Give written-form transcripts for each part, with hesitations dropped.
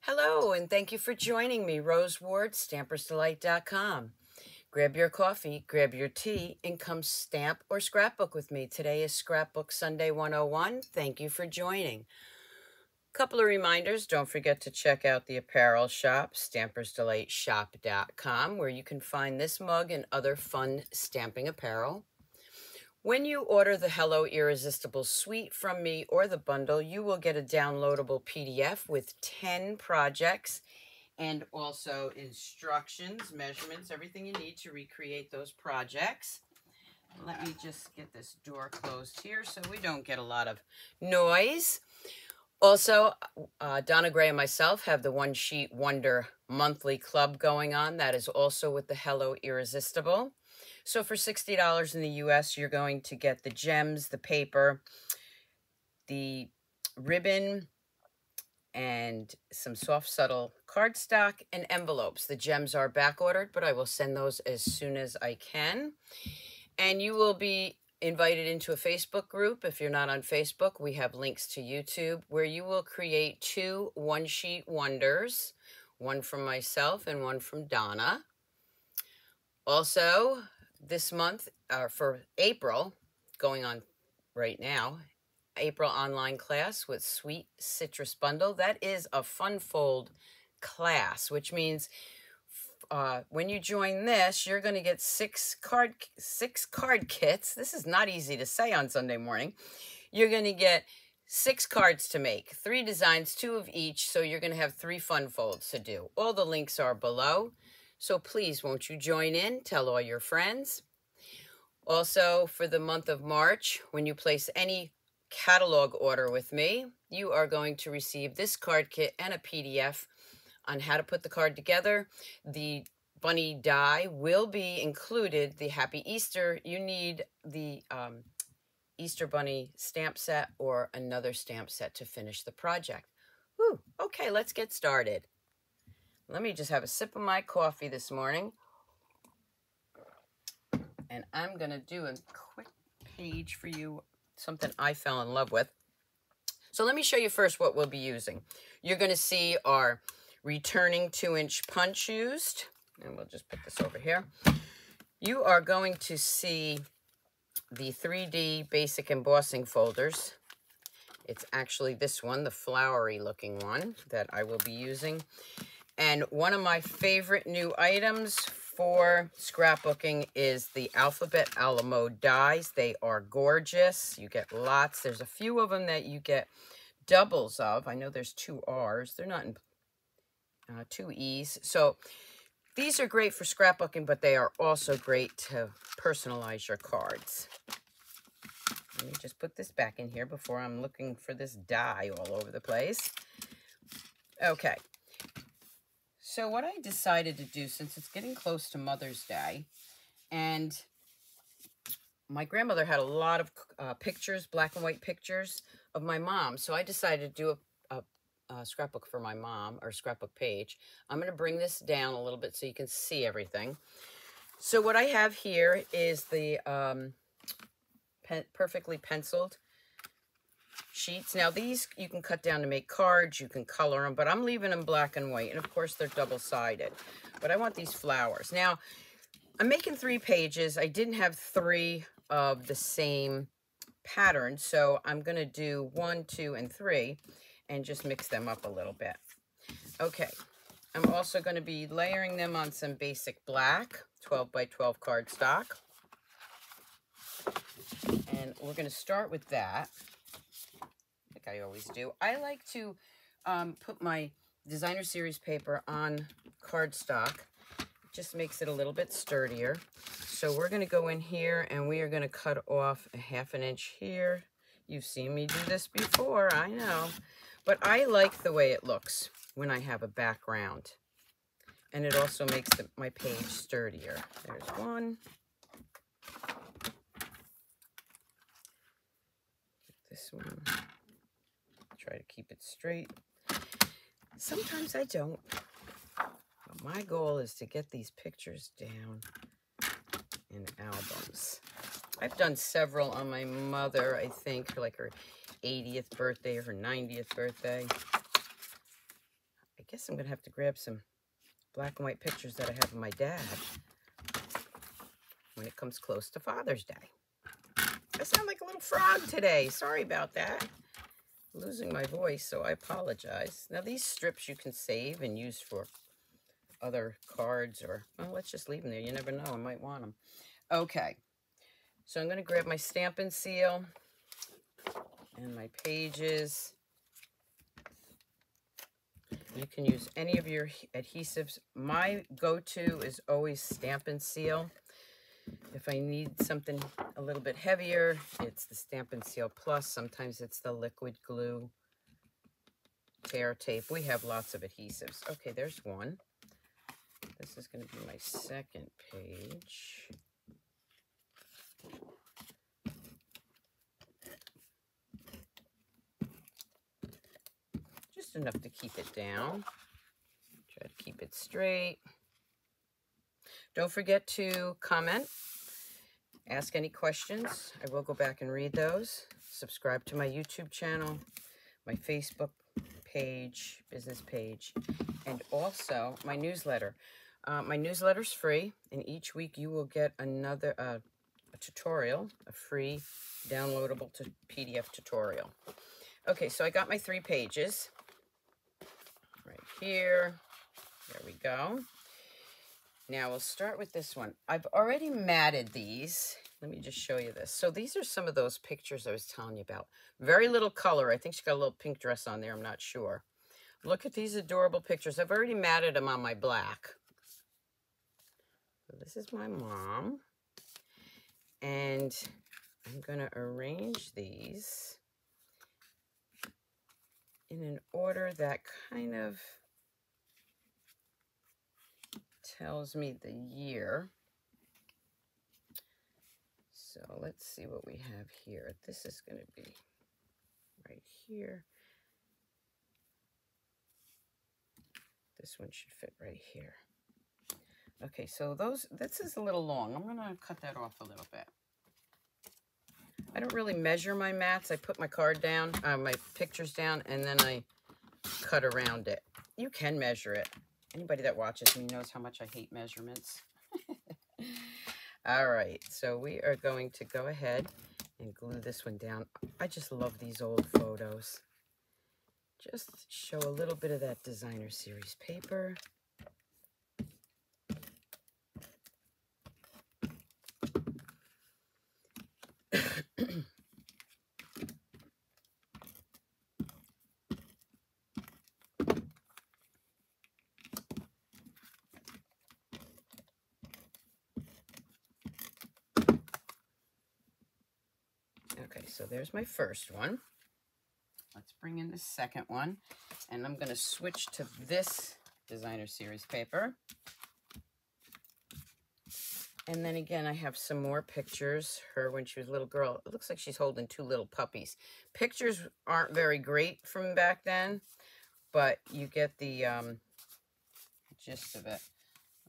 Hello, and thank you for joining me, Rose Ward, Stampersdelight.com. Grab your coffee, grab your tea, and come stamp or scrapbook with me. Today is Scrapbook Sunday 101. Thank you for joining. Couple of reminders. Don't forget to check out the apparel shop, Stampersdelightshop.com, where you can find this mug and other fun stamping apparel. When you order the Hello Irresistible suite from me or the bundle, you will get a downloadable PDF with 10 projects and also instructions, measurements, everything you need to recreate those projects. Let me just get this door closed here so we don't get a lot of noise. Also, Donna Gray and myself have the One Sheet Wonder monthly club going on. That is also with the Hello Irresistible. So for $60 in the US, you're going to get the gems, the paper, the ribbon, and some soft, subtle cardstock and envelopes. The gems are back ordered, but I will send those as soon as I can. And you will be invited into a Facebook group. If you're not on Facebook, we have links to YouTube where you will create 2 one-sheet wonders, one from myself and one from Donna. Also, this month, for April, going on right now, April online class with Sweet Citrus Bundle. That is a fun fold class, which means when you join this, you're going to get 6 card kits. This is not easy to say on Sunday morning. You're going to get 6 cards to make, 3 designs, 2 of each, so you're going to have 3 fun folds to do. All the links are below, so please won't you join in, tell all your friends. Also, for the month of March, when you place any catalog order with me, you are going to receive this card kit and a PDF on how to put the card together. The bunny die will be included. The Happy Easter, you need the Easter bunny stamp set or another stamp set to finish the project. Whew. Okay, let's get started. Let me just have a sip of my coffee this morning. And I'm going to do a quick page for you, something I fell in love with. So let me show you first what we'll be using. You're going to see our returning 2-inch punch used. And we'll just put this over here. You are going to see the 3D basic embossing folders. It's actually this one, the flowery looking one that I will be using. And one of my favorite new items for scrapbooking is the Alphabet Alamo dies. They are gorgeous. You get lots. There's a few of them that you get doubles of. I know there's 2 R's. They're not in 2 E's. So these are great for scrapbooking, but they are also great to personalize your cards. Let me just put this back in here before I'm looking for this die all over the place. Okay. So what I decided to do, since it's getting close to Mother's Day, and my grandmother had a lot of pictures, black and white pictures of my mom, so I decided to do a scrapbook for my mom, or scrapbook page. I'm going to bring this down a little bit so you can see everything. So what I have here is the perfectly penciled sheets. Now these you can cut down to make cards, you can color them, but I'm leaving them black and white, and of course they're double-sided. But I want these flowers. Now I'm making 3 pages. I didn't have 3 of the same pattern, so I'm going to do 1, 2, and 3 and just mix them up a little bit. Okay, I'm also going to be layering them on some basic black 12 by 12 cardstock, and we're going to start with that. I always do. I like to put my designer series paper on cardstock. It just makes it a little bit sturdier. So we're going to go in here and we are going to cut off a 1/2 inch here. You've seen me do this before, I know. But I like the way it looks when I have a background. And it also makes my page sturdier. There's one. This one. Try to keep it straight. Sometimes I don't. But my goal is to get these pictures down in albums. I've done several on my mother, I think, for like her 80th birthday or her 90th birthday. I guess I'm going to have to grab some black and white pictures that I have of my dad when it comes close to Father's Day. I sound like a little frog today. Sorry about that. I'm losing my voice, so I apologize. Now, these strips you can save and use for other cards, or, well, let's just leave them there. You never know. I might want them. Okay. So I'm going to grab my Stampin' Seal and my pages. You can use any of your adhesives. My go-to is always Stampin' Seal. If I need something a little bit heavier, it's the Stampin' Seal Plus. Sometimes it's the liquid glue, tear tape. We have lots of adhesives. Okay, there's one. This is going to be my second page. Just enough to keep it down. Try to keep it straight. Don't forget to comment, ask any questions. I will go back and read those. Subscribe to my YouTube channel, my Facebook page, business page, and also my newsletter. My newsletter's free, and each week you will get another a tutorial, a free downloadable PDF tutorial. Okay, so I got my 3 pages right here. There we go. Now we'll start with this one. I've already matted these. Let me just show you this. So these are some of those pictures I was telling you about. Very little color. I think she got a little pink dress on there. I'm not sure. Look at these adorable pictures. I've already matted them on my black. So this is my mom. And I'm going to arrange these in an order that kind of tells me the year. So let's see what we have here. This is going to be right here. This one should fit right here. Okay, so this is a little long. I'm going to cut that off a little bit. I don't really measure my mats. I put my card down, my pictures down, and then I cut around it. You can measure it. Anybody that watches me knows how much I hate measurements. All right, so we are going to go ahead and glue this one down. I just love these old photos. Just show a little bit of that designer series paper. Okay, so there's my first one. Let's bring in the second one, and I'm going to switch to this designer series paper. And then again, I have some more pictures. Her when she was a little girl. It looks like she's holding 2 little puppies. Pictures aren't very great from back then, but you get the gist of it.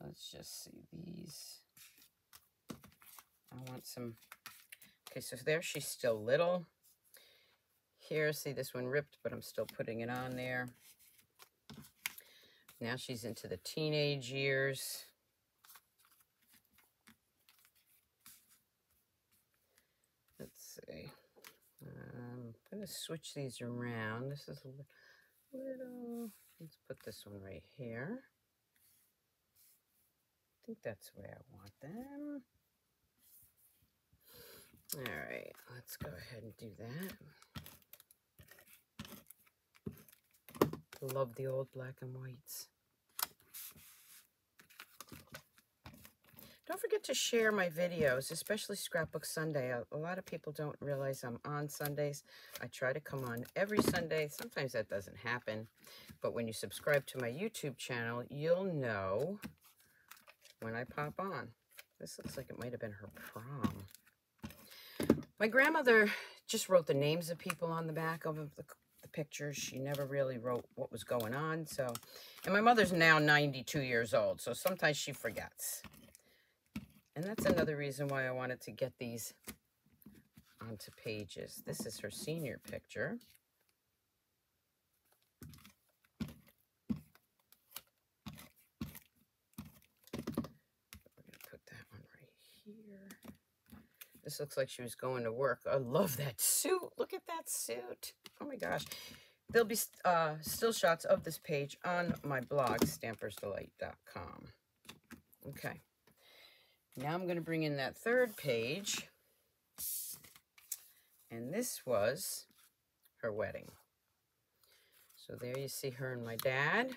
Let's just see these. I want some. Okay, so there she's still little. Here, see this one ripped, but I'm still putting it on there. Now she's into the teenage years. Let's see. I'm going to switch these around. This is a little, let's put this one right here. I think that's the way I want them. All right, let's go ahead and do that. Love the old black and whites. Don't forget to share my videos, especially Scrapbook Sunday. A lot of people don't realize I'm on Sundays. I try to come on every Sunday. Sometimes that doesn't happen. But when you subscribe to my YouTube channel, you'll know when I pop on. This looks like it might have been her prom. My grandmother just wrote the names of people on the back of the pictures. She never really wrote what was going on. So, and my mother's now 92 years old, so sometimes she forgets. And that's another reason why I wanted to get these onto pages. This is her senior picture. This looks like she was going to work. I love that suit. Look at that suit. Oh my gosh. There'll be still shots of this page on my blog, Stampersdelight.com. Okay. Now I'm going to bring in that third page. And this was her wedding. So there you see her and my dad.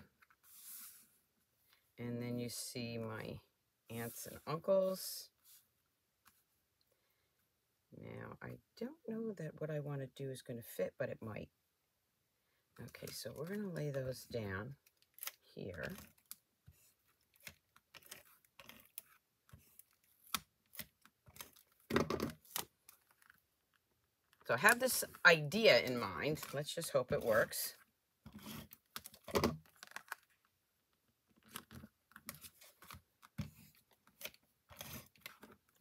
And then you see my aunts and uncles. Now, I don't know that what I want to do is going to fit, but it might. Okay, so we're going to lay those down here. So I have this idea in mind. Let's just hope it works.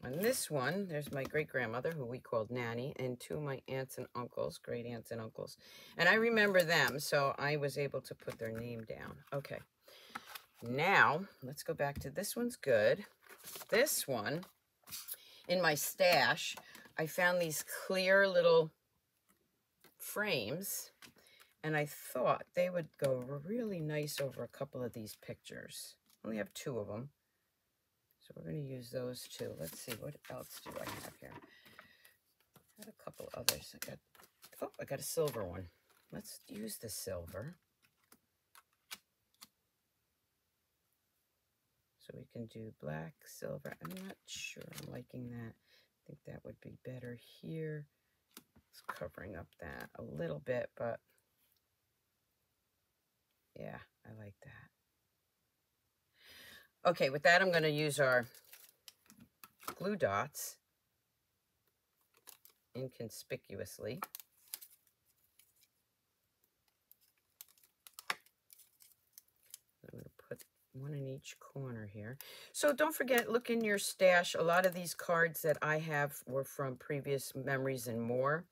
On this one, there's my great-grandmother, who we called Nanny, and two of my aunts and uncles, great-aunts and uncles. And I remember them, so I was able to put their name down. Okay. Now, let's go back to this one's good. This one, in my stash, I found these clear little frames, and I thought they would go really nice over a couple of these pictures. I only have two of them. So we're going to use those two. Let's see, what else do I have here? I had a couple others. I got a silver one. Let's use the silver. So we can do black, silver. I'm not sure I'm liking that. I think that would be better here. It's covering up that a little bit, but yeah, I like that. Okay, with that, I'm going to use our glue dots inconspicuously. I'm going to put one in each corner here. So don't forget, look in your stash. A lot of these cards that I have were from previous Memories and More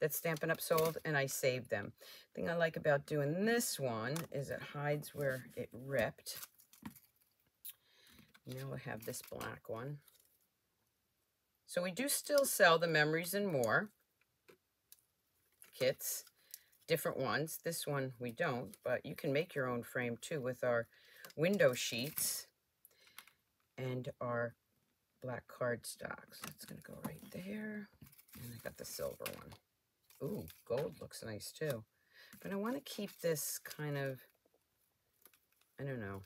that Stampin' Up! Sold, and I saved them. The thing I like about doing this one is it hides where it ripped. Now I have this black one. So we do still sell the Memories and More kits, different ones. This one we don't, but you can make your own frame too with our window sheets and our black cardstock. So that's going to go right there. And I got the silver one. Ooh, gold looks nice too. But I want to keep this kind of, I don't know.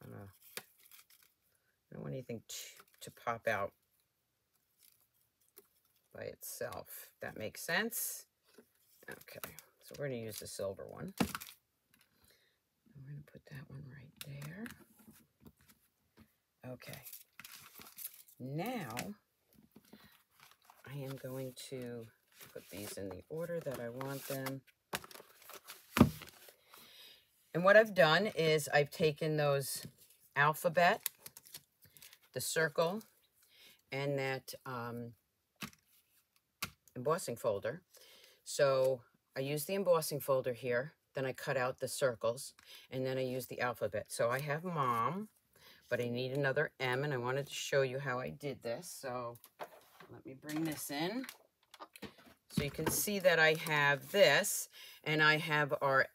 I don't want anything to pop out by itself, if that makes sense. Okay, so we're going to use the silver one. I'm going to put that one right there. Okay. Now, I am going to put these in the order that I want them. And what I've done is I've taken those alphabet, the circle, and that embossing folder. So I use the embossing folder here, then I cut out the circles, and then I use the alphabet. So I have Mom, but I need another M, and I wanted to show you how I did this. So let me bring this in. So you can see that I have this, and I have our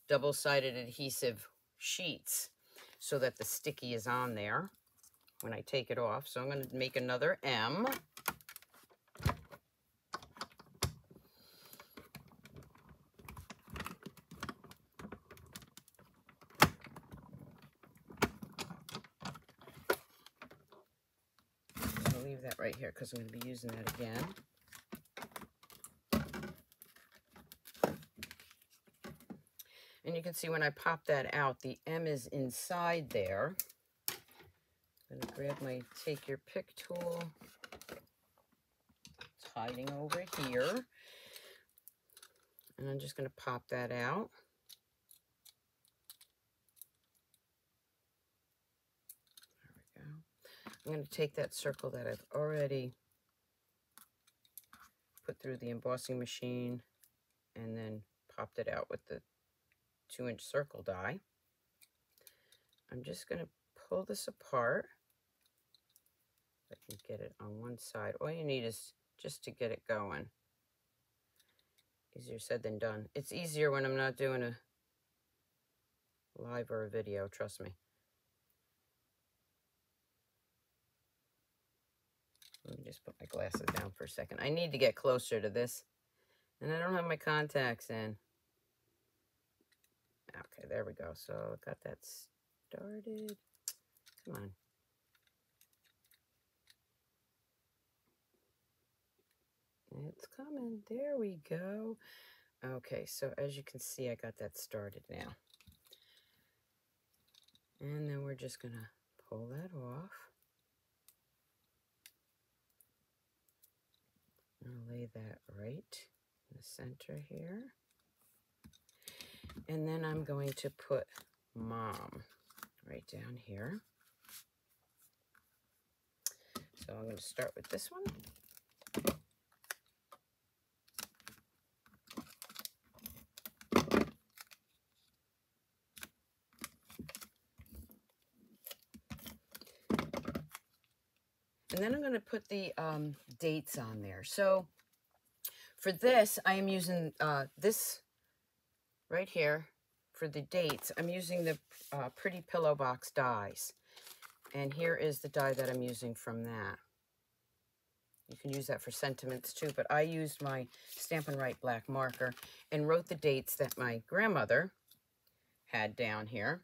double-sided adhesive sheets so that the sticky is on there when I take it off. So I'm going to make another M. I'll leave that right here because I'm going to be using that again. And you can see when I pop that out, the M is inside there. I'm going to grab my Take Your Pick tool. It's hiding over here. And I'm just going to pop that out. There we go. I'm going to take that circle that I've already put through the embossing machine and then popped it out with the 2-inch circle die. I'm just going to pull this apart. I can get it on one side. All you need is just to get it going. Easier said than done. It's easier when I'm not doing a live or a video, trust me. Let me just put my glasses down for a second. I need to get closer to this, and I don't have my contacts in. Okay, there we go. So I got that started. Come on. It's coming. There we go. Okay, so as you can see, I got that started now. And then we're just going to pull that off. I'll lay that right in the center here. And then I'm going to put Mom right down here. So I'm going to start with this one. And then I'm going to put the dates on there. So for this, I am using this right here for the dates. I'm using the Pretty Pillow Box dies. And here is the die that I'm using from that. You can use that for sentiments too, but I used my Stampin' Write black marker and wrote the dates that my grandmother had down here.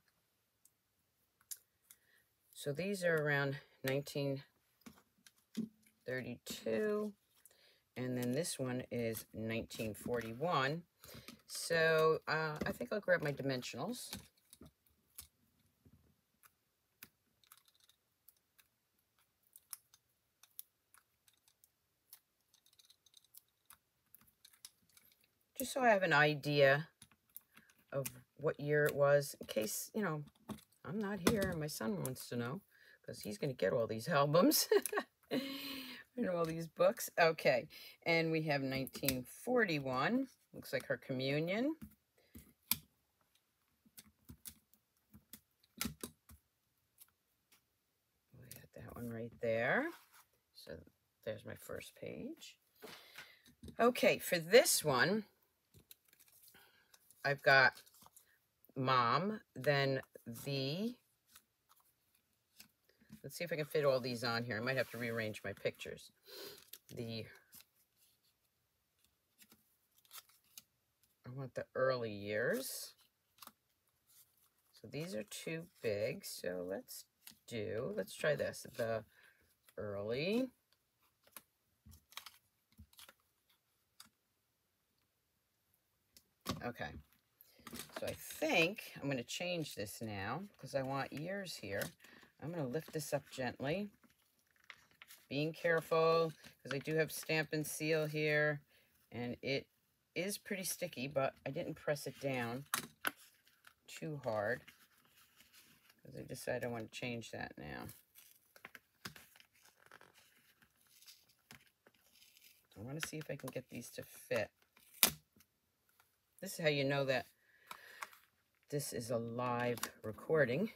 So these are around 1932, and then this one is 1941. So I think I'll grab my dimensionals. Just so I have an idea of what year it was, in case, you know, I'm not here and my son wants to know, because he's going to get all these albums and all these books. Okay, and we have 1941. Looks like her communion. We got that one right there. So there's my first page. Okay, for this one, I've got Mom, then the, let's see if I can fit all these on here. I might have to rearrange my pictures. I want the early years. So these are too big. So let's try this. The early. Okay. So I think I'm going to change this now because I want years here. I'm going to lift this up gently. Being careful because I do have stamp and seal here. And it is pretty sticky, but I didn't press it down too hard because I decided I want to change that now. I want to see if I can get these to fit. This is how you know that this is a live recording.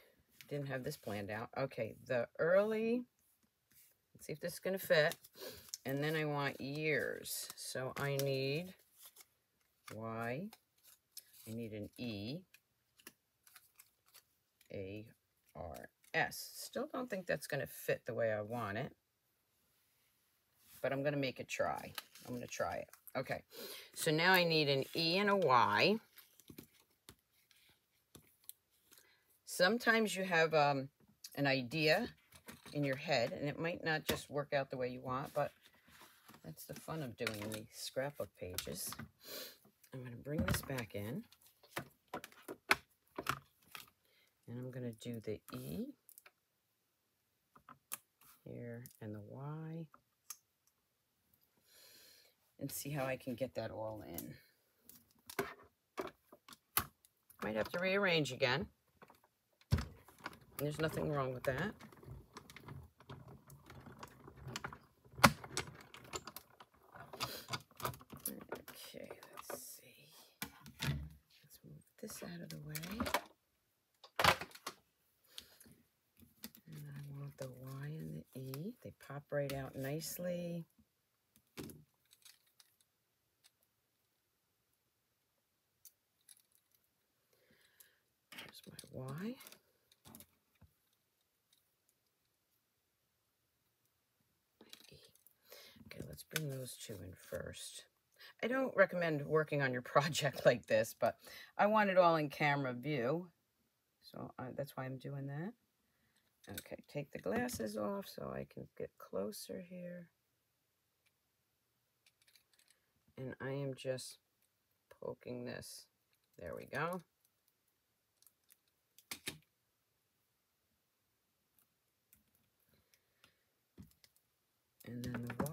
Didn't have this planned out. Okay, the early, let's see if this is going to fit. And then I want years. So I need Y. I need an E. A, R, S. Still don't think that's going to fit the way I want it. But I'm going to make it try. I'm going to try it. Okay, so now I need an E and a Y. Sometimes you have an idea in your head, and it might not just work out the way you want, but that's the fun of doing these scrapbook pages. I'm going to bring this back in, and I'm going to do the E here and the Y, and see how I can get that all in. Might have to rearrange again. There's nothing wrong with that. Okay, let's see. Let's move this out of the way. And I want the Y and the E. They pop right out nicely. There's my Y. Okay, let's bring those two in first. I don't recommend working on your project like this, but I want it all in camera view. So that's why I'm doing that. Okay, take the glasses off so I can get closer here. And I am just poking this. There we go. And then the Y.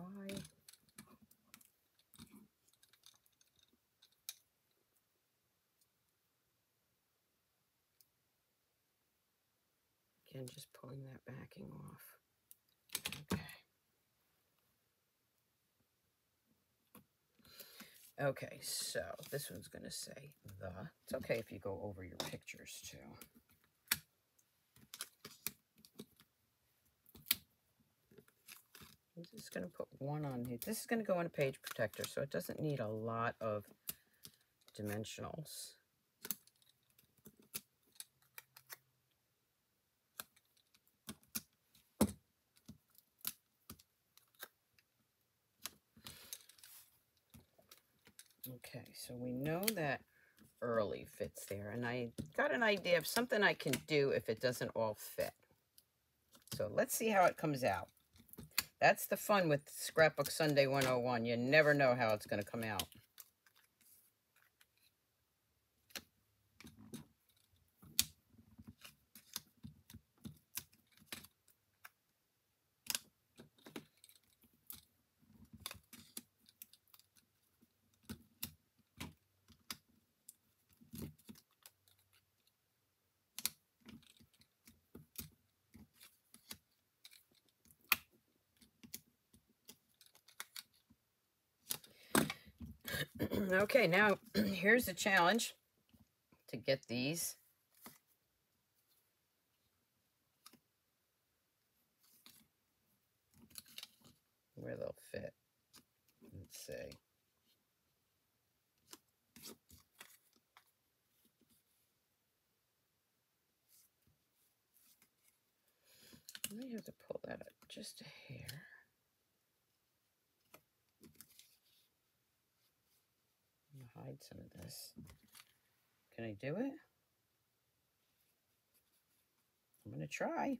Again, just pulling that backing off. Okay. Okay, so this one's going to say the. It's okay if you go over your pictures too. I'm just going to put one on here. This is going to go in a page protector, so it doesn't need a lot of dimensionals. Okay, so we know that early fits there, and I got an idea of something I can do if it doesn't all fit. So let's see how it comes out. That's the fun with Scrapbook Sunday 101. You never know how it's going to come out. Okay, now here's the challenge to get these where they'll fit. Let's see. I might have to pull that up just a hair. I'm gonna hide some of this. Can I do it? I'm gonna try.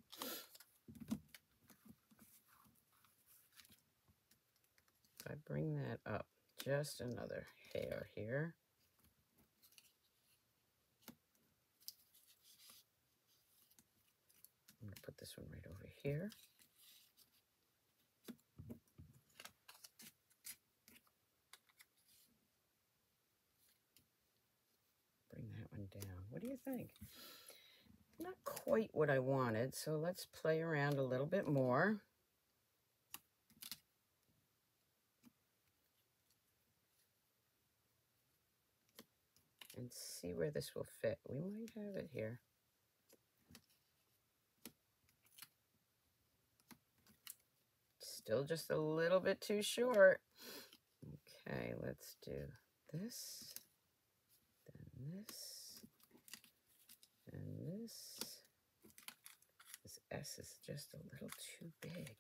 If I bring that up just another hair here. I'm gonna put this one right over here. Bring that one down. What do you think? Not quite what I wanted, so let's play around a little bit more. And see where this will fit. We might have it here. Still just a little bit too short. Okay, let's do this, then this, and this. This S is just a little too big.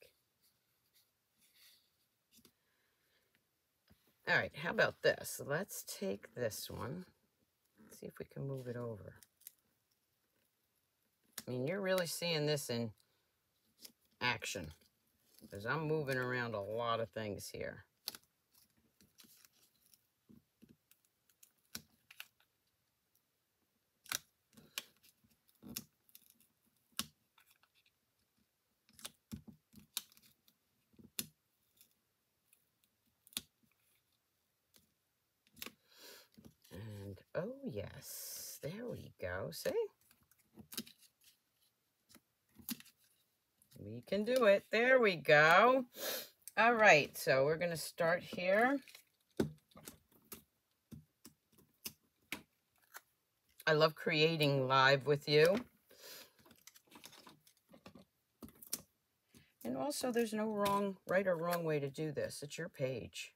All right, how about this? Let's take this one. See if we can move it over. I mean, you're really seeing this in action because I'm moving around a lot of things here. And oh yes, there we go. See? We can do it. There we go. All right, so we're going to start here. I love creating live with you. And also, there's no right or wrong way to do this. It's your page.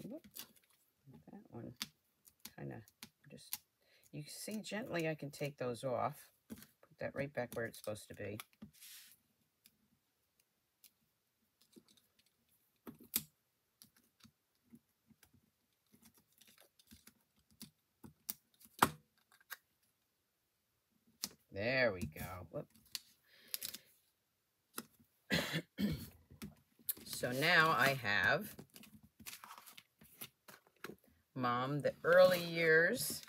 Whoop. That one kind of just, you see gently I can take those off. Put that right back where it's supposed to be. There we go. Whoop. So now I have Mom, the early years.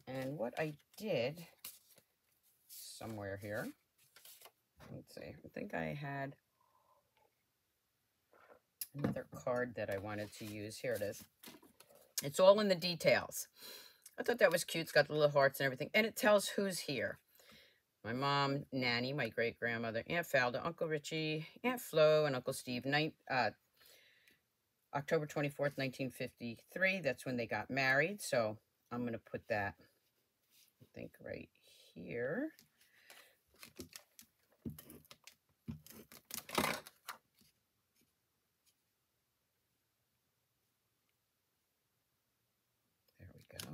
And what I did somewhere here, let's see, I think I had another card that I wanted to use. Here it is. It's all in the details. I thought that was cute. It's got the little hearts and everything. And it tells who's here. My mom, Nanny, my great-grandmother, Aunt Falda, Uncle Richie, Aunt Flo, and Uncle Steve. October 24th, 1953. That's when they got married. So I'm going to put that, I think, right here. There we go.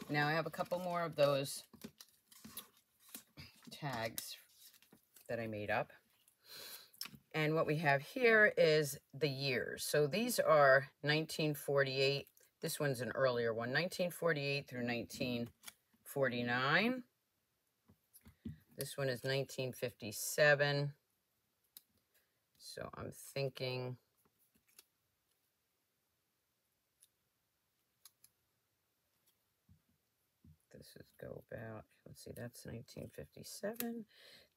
Now I have a couple more of those tags that I made up. And what we have here is the years. So these are 1948. This one's an earlier one, 1948 through 1949. This one is 1957. So I'm thinking this is go about, let's see, that's 1957.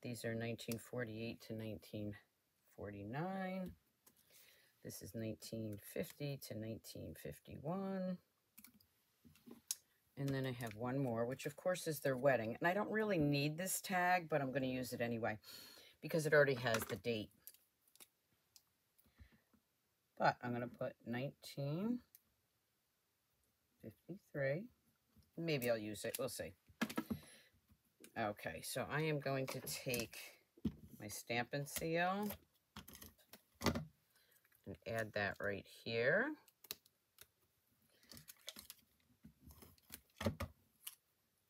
These are 1948 to 1949. This is 1950 to 1951. And then I have one more, which of course is their wedding. And I don't really need this tag, but I'm going to use it anyway because it already has the date. But I'm going to put 1953. Maybe I'll use it. We'll see. Okay, so I am going to take my Stampin' Seal and add that right here. I'm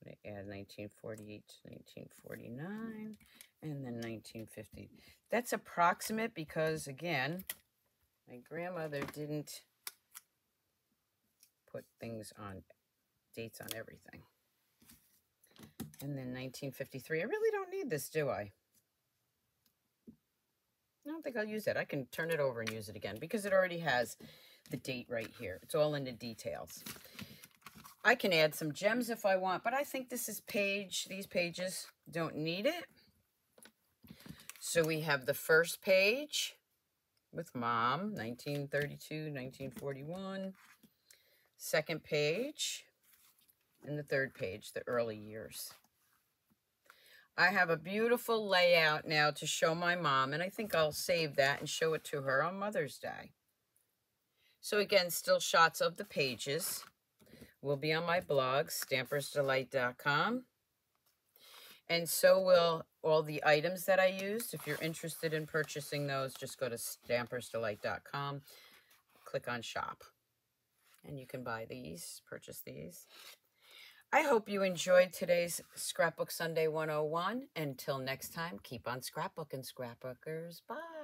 going to add 1948 to 1949 and then 1950. That's approximate because, again, my grandmother didn't put things on, dates on everything. And then 1953. I really don't need this, do I? I don't think I'll use it. I can turn it over and use it again because it already has the date right here. It's all in the details. I can add some gems if I want, but I think these pages don't need it. So we have the first page with Mom, 1932, 1941. Second page, and the third page, the early years. I have a beautiful layout now to show my mom, and I think I'll save that and show it to her on Mother's Day. So again, still shots of the pages will be on my blog, Stampersdelight.com. And so will all the items that I used. If you're interested in purchasing those, just go to Stampersdelight.com, click on shop, and you can buy these, purchase these. I hope you enjoyed today's Scrapbook Sunday 101. Until next time, keep on scrapbooking, scrapbookers. Bye.